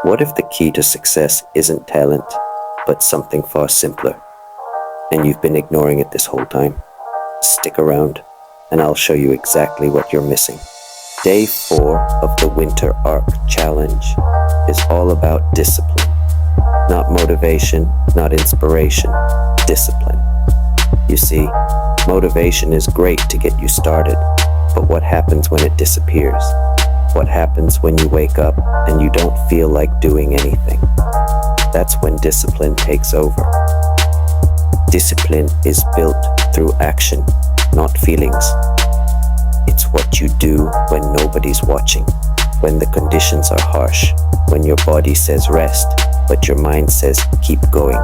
What if the key to success isn't talent, but something far simpler, and you've been ignoring it this whole time? Stick around, and I'll show you exactly what you're missing. Day 4 of the Winter Arc Challenge is all about discipline. Not motivation, not inspiration, discipline. You see, motivation is great to get you started, but what happens when it disappears? What happens when you wake up and you don't feel like doing anything? That's when discipline takes over. Discipline is built through action, not feelings. It's what you do when nobody's watching, when the conditions are harsh, when your body says rest, but your mind says keep going.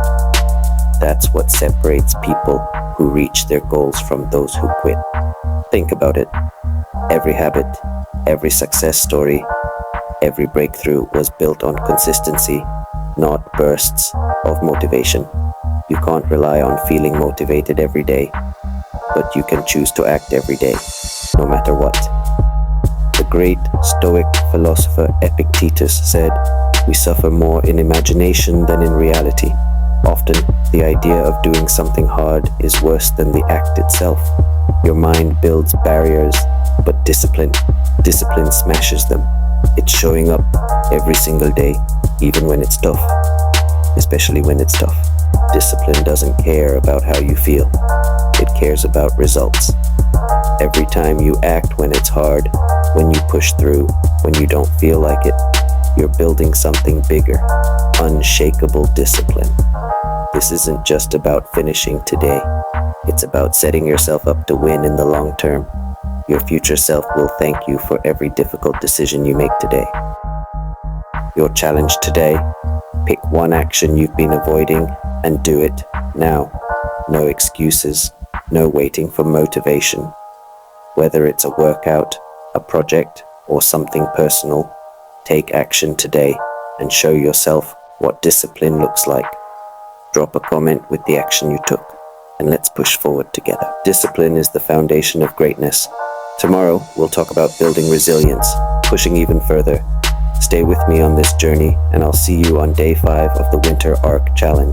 That's what separates people who reach their goals from those who quit. Think about it. Every habit, every success story, every breakthrough was built on consistency, not bursts of motivation. You can't rely on feeling motivated every day, but you can choose to act every day, no matter what. The great Stoic philosopher Epictetus said, "We suffer more in imagination than in reality." Often, the idea of doing something hard is worse than the act itself. Your mind builds barriers, but discipline smashes them. It's showing up every single day, even when it's tough. Especially when it's tough. Discipline doesn't care about how you feel. It cares about results. Every time you act when it's hard, when you push through, when you don't feel like it, you're building something bigger. Unshakable discipline. This isn't just about finishing today. It's about setting yourself up to win in the long term. Your future self will thank you for every difficult decision you make today. Your challenge today: pick one action you've been avoiding and do it now. No excuses, no waiting for motivation. Whether it's a workout, a project, or something personal, take action today and show yourself what discipline looks like. Drop a comment with the action you took, and let's push forward together. Discipline is the foundation of greatness. Tomorrow, we'll talk about building resilience, pushing even further. Stay with me on this journey, and I'll see you on day 5 of the Winter Arc Challenge.